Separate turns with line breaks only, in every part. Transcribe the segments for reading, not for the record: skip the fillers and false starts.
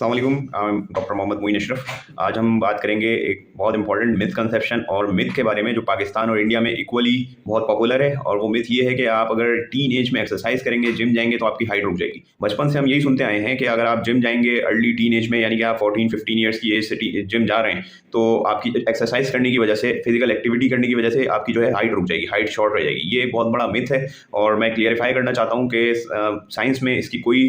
अस्सलाम वालेकुम। डॉक्टर मोहम्मद मोइन अशरफ। आज हम बात करेंगे एक बहुत इंपॉर्टेंट मिथ कंसेप्शन और मिथ के बारे में जो पाकिस्तान और इंडिया में इक्वली बहुत पॉपुलर है। और वो मिथ ये है कि आप अगर टीन एज में एक्सरसाइज करेंगे, जिम जाएंगे तो आपकी हाइट रुक जाएगी। बचपन से हम यही सुनते आए हैं कि अगर आप जिम जाएंगे अर्ली टीन एज में, यानी कि आप 14-15 ईयर्स की एज से जिम जा रहे हैं, तो आपकी एक्सरसाइज करने की वजह से, फिजिकल एक्टिविटी करने की वजह से आपकी जो है हाइट रुक जाएगी, हाइट शॉर्ट रह जाएगी। ये एक बहुत बड़ा मिथ है और मैं क्लियरिफाई करना चाहता हूँ कि साइंस में इसकी कोई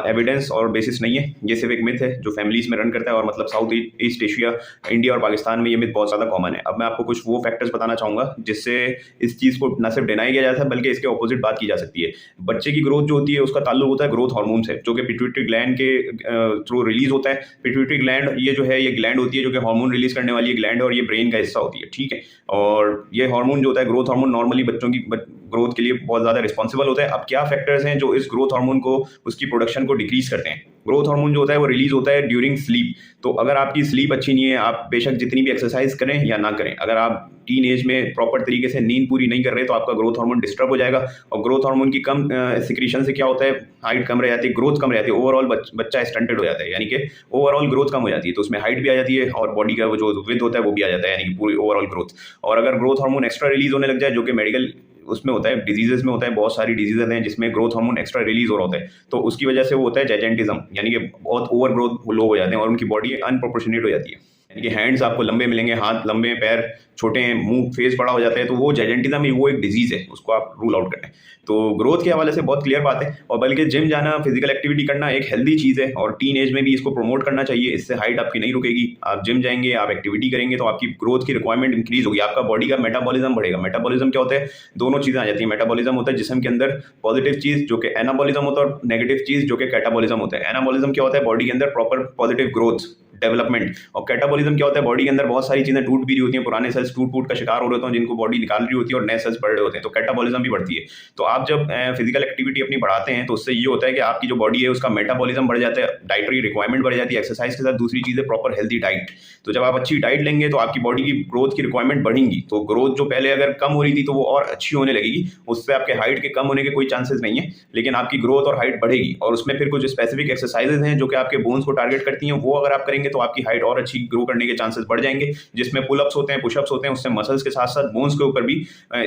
एविडेंस और बेसिस नहीं है। ये सिर्फ एक मिथ है जो फैमिलीज में रन करता है और मतलब साउथ ईस्ट एशिया, इंडिया और पाकिस्तान में ये मिथ बहुत ज़्यादा कॉमन है। अब मैं आपको कुछ वो फैक्टर्स बताना चाहूँगा जिससे इस चीज़ को न सिर्फ डिनाई किया जाता है बल्कि इसके ऑपोजिट बात की जा सकती है। बच्चे की ग्रोथ जो होती है उसका ताल्लुक होता है ग्रोथ हार्मोन से, जो कि पिट्यूटरी ग्लैंड के थ्रू रिलीज होता है। पिट्यूटरी ग्लैंड ये जो है, ये ग्लैंड होती है जो कि हार्मोन रिलीज करने वाली ग्लैंड है और ये ब्रेन का हिस्सा होती है, ठीक है। और ये हार्मोन जो होता है, ग्रोथ हार्मोन, नॉर्मली बच्चों की ग्रोथ के लिए बहुत ज़्यादा रिस्पॉन्सिबल होता है। अब क्या फैक्टर्स हैं जो इस ग्रोथ हार्मोन को, उसकी प्रोडक्शन को डिक्रीज करते हैं? ग्रोथ हार्मोन जो होता है वो रिलीज होता है ड्यूरिंग स्लीप। तो अगर आपकी स्लीप अच्छी नहीं है, आप बेशक जितनी भी एक्सरसाइज करें या ना करें, अगर आप टीन एज में प्रॉपर तरीके से नींद पूरी नहीं कर रहे तो आपका ग्रोथ हार्मोन डिस्टर्ब हो जाएगा। और ग्रोथ हार्मोन की कम सिक्रीशन से क्या होता है, हाइट कम रह जाती है, ग्रोथ कम रह जाती है, ओवरऑल बच्चा स्टंटेड हो जाता है, यानी कि ओवरऑल ग्रोथ कम हो जाती है। तो उसमें हाइट भी आ जाती है और बॉडी का वो जो विड्थ होता है वो भी आ जाता है, यानी कि पूरी ओवरऑल ग्रोथ। और अगर ग्रोथ हार्मोन एक्स्ट्रा रिलीज होने लग जाए, जो कि मेडिकल उसमें होता है, डिजीजेस में होता है, बहुत सारी डिजीजेस हैं जिसमें ग्रोथ हार्मोन एक्स्ट्रा रिलीज हो रहा होता है, तो उसकी वजह से वो होता है जैजेंटिज्म, यानी कि बहुत ओवर ग्रोथ लोग हो जाते हैं और उनकी बॉडी अनप्रोपोर्शनेट हो जाती है। यानी कि हैंड्स आपको लंबे मिलेंगे, हाथ लंबे, पैर छोटे हैं, मुंह फेस बड़ा हो जाता है, तो वो जैजेंटिज्म, वो एक डिजीज है, उसको आप रूल आउट करें। तो ग्रोथ के हवाले से बहुत क्लियर बात है। और बल्कि जिम जाना, फिजिकल एक्टिविटी करना एक हेल्दी चीज़ है और टीन एज में भी इसको प्रमोट करना चाहिए। इससे हाइट आपकी नहीं रुकेगी। आप जिम जाएंगे, आप एक्टिविटी करेंगे तो आपकी ग्रोथ की रिक्वायरमेंट इंक्रीज होगी, आपका बॉडी का मेटाबॉलिज्म बढ़ेगा। मेटाबॉलिज्म क्या होता है? दोनों चीज़ें आ जाती हैं। मेटाबॉलिज्म होता है जिस्म के अंदर पॉजिटिव चीज़ जो कि एनाबॉलिज्म होता है, और नेगेटिव चीज़ जो कि कैटाबॉलिज्म होता है। एनाबॉलिज्म क्या होता है? बॉडी के अंदर प्रॉपर पॉजिटिव ग्रोथ, डेवलपमेंट। और कैटाबॉलिज्म क्या होता है? बॉडी के अंदर बहुत सारी चीजें टूट भी रही होती हैं, पुराने सेल्स टूट का शिकार हो रहे होते हैं, जिनको बॉडी निकाल रही होती है और नए सेल्स बढ़ रहे होते हैं, तो कैटाबॉलिज्म भी बढ़ती है। तो आप जब फिजिकल एक्टिविटी अपनी बढ़ाते हैं तो उससे ये होता है कि आपकी जो बॉडी है उसका मेटाबॉलिज्म बढ़ जाता है, डाइटरी रिक्वायरमेंट बढ़ जाती है। एक्सरसाइज के साथ दूसरी चीज़ है प्रॉपर हेल्दी डाइट। तो जब आप अच्छी डाइट लेंगे तो आपकी बॉडी की ग्रोथ की रिक्वायरमेंट बढ़ेंगी। तो ग्रोथ जो पहले अगर कम हो रही थी तो वो और अच्छी होने लगेगी, उससे आपके हाइट के कम होने के कोई चांसेस नहीं है, लेकिन आपकी ग्रोथ और हाइट बढ़ेगी। और उसमें फिर कुछ स्पेसिफिक एक्सरसाइजेज हैं जो कि आपके बोन्स को टारगेट करती हैं, वो अगर आप करेंगे तो आपकी हाइट और अच्छी ग्रो करने के चांसेस बढ़ जाएंगे, जिसमें पुलअप्स होते हैं, पुशअप्स होते हैं। उससे मसल्स के साथ साथ बोन्स के ऊपर भी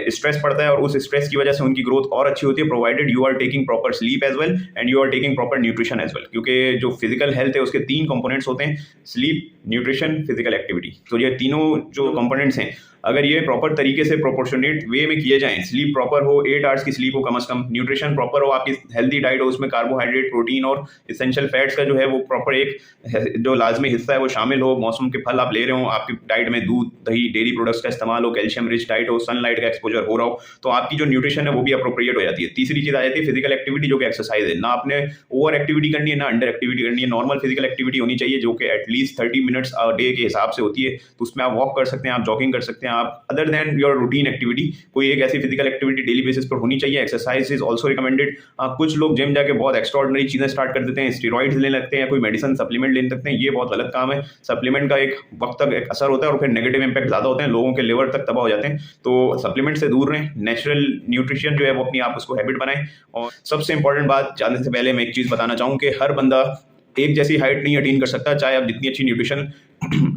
स्ट्रेस पड़ता है और उस स्ट्रेस की वजह से उनकी ग्रोथ और अच्छी होती है, provided you are taking proper sleep as well and you are taking proper nutrition as well. क्योंकि जो फिजिकल हेल्थ है उसके 3 कंपोनेंट्स होते हैं, स्लीप, न्यूट्रिशन, फिजिकल एक्टिविटी। तो ये तीनों जो कंपोनेंट्स हैं, अगर ये प्रॉपर तरीके से प्रोपोर्शनेट वे में किए जाएं, स्लीप प्रॉपर हो, 8 आवर्स की स्लीप हो कम से कम, न्यूट्रिशन प्रॉपर हो, आपकी हेल्दी डाइट हो, उसमें कार्बोहाइड्रेट, प्रोटीन और इसेंशियल फैट्स का जो है वो प्रॉपर एक जो लाजमी हिस्सा है वो शामिल हो, मौसम के फल आप ले रहे हो, आपकी डाइट में दूध, दही, डेयरी प्रोडक्ट्स का इस्तेमाल हो, कैल्शियम रिच डाइट हो, सनलाइट का एक्सपोजर हो रहा हो, तो आपकी जो न्यूट्रिशन है वो भी अप्रोप्रिएट हो जाती है। तीसरी चीज़ आ जाती है फिजिकल एक्टिविटी, जो कि एक्सरसाइज है। ना आपने ओवर एक्टिविटी करनी है, ना अंडर एक्टिविटी करनी है। नॉर्मल फिजिकल एक्टिविटी होनी चाहिए जो कि एटलीस्ट 30 मिनट्स अ डे के हिसाब से होती है। तो उसमें आप वॉक कर सकते हैं, आप जॉगिंग कर सकते हैं, आप other than your routine activity कोई एक ऐसी फिजिकल एक्टिविटी डेली बेसिस पर होनी चाहिए। Exercise is also recommended. कुछ लोग जिम जाके बहुत एक्स्ट्राऑर्डिनरी चीजें स्टार्ट कर देते हैं, स्टेरॉइड्स लेने लगते हैं, कोई मेडिसिन सप्लीमेंट लेने लगते हैं। ये बहुत गलत काम है। सप्लीमेंट का एक वक्त तक एक असर होता है और फिर नेगेटिव इंपैक्ट ज्यादा होते हैं, लोगों के लिवर तक तबाह हो जाते हैं। तो सप्लीमेंट से दूर रहें, नेचुरल न्यूट्रिशन जो है वो अपनी आप उसको हैबिट बनाएं। और सबसे इंपॉर्टेंट बात जानने से पहले मैं एक चीज बताना चाहूँ कि हर बंदा एक जैसी हाइट नहीं अटेन कर सकता, चाहे आप जितनी अच्छी न्यूट्रिशन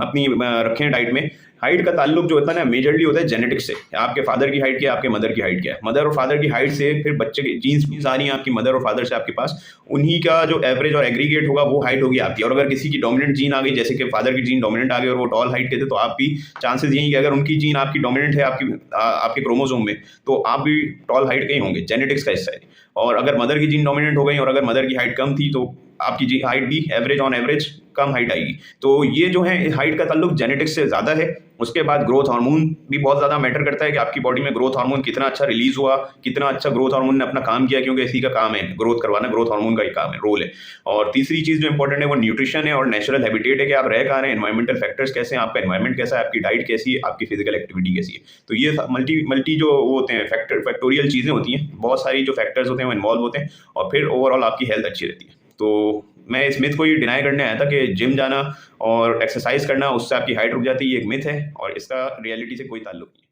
अपनी रखें डाइट में। हाइट का ताल्लुक जो होता है ना, मेजरली होता है जेनेटिक्स से। आपके फादर की हाइट क्या है, आपके मदर की हाइट क्या है। मदर और फादर की हाइट से फिर बच्चे की जीन्स आ रही हैं आपकी मदर और फादर से आपके पास, उन्हीं का जो एवरेज और एग्रीगेट होगा वो हाइट होगी आपकी। और अगर किसी की डोमिनेंट जीन आ गई, जैसे कि फादर की जीन डोमिनेंट आ गई और वो टॉल हाइट के थे, तो आप भी चांसेस यही कि अगर उनकी जीन आपकी डोमिनेंट है आपके क्रोमोसोम में, तो आप भी टॉल हाइट के ही होंगे, जेनेटिक्स का हिस्सा है। और अगर मदर की जीन डोमिनेंट हो गई और अगर मदर की हाइट कम थी तो आपकी हाइट भी एवरेज कम हाइट आएगी। तो ये जो है हाइट का ताल्लुक जेनेटिक्स से ज़्यादा है। उसके बाद ग्रोथ हार्मोन भी बहुत ज़्यादा मैटर करता है कि आपकी बॉडी में ग्रोथ हार्मोन कितना अच्छा रिलीज हुआ, कितना अच्छा ग्रोथ हार्मोन ने अपना काम किया, क्योंकि इसी का काम है ग्रोथ करवाना, ग्रोथ हार्मोन का ही काम है, रोल है। और तीसरी चीज़ जो इंपॉर्टेंट है वो न्यूट्रिशन है और नेचुरल हैबिटेट है कि आप रह कहाँ रहे हैं, एनवायरमेंटल फैक्टर्स कैसे हैं, आपका एनवायरमेंट कैसा है, आपकी डाइट कैसी है, आपकी फिजिकल एक्टिविटी कैसी है। तो ये मल्टी जो वो होते हैं फैक्टोरियल चीज़ें होती हैं, बहुत सारी जो फैक्टर्स होते हैं वो इन्वॉल्व होते हैं और फिर ओवरऑल आपकी हेल्थ अच्छी रहती है। तो मैं इस मिथ को ये डिनाई करने आया था कि जिम जाना और एक्सरसाइज करना उससे आपकी हाइट रुक जाती है, ये एक मिथ है और इसका रियलिटी से कोई ताल्लुक नहीं है।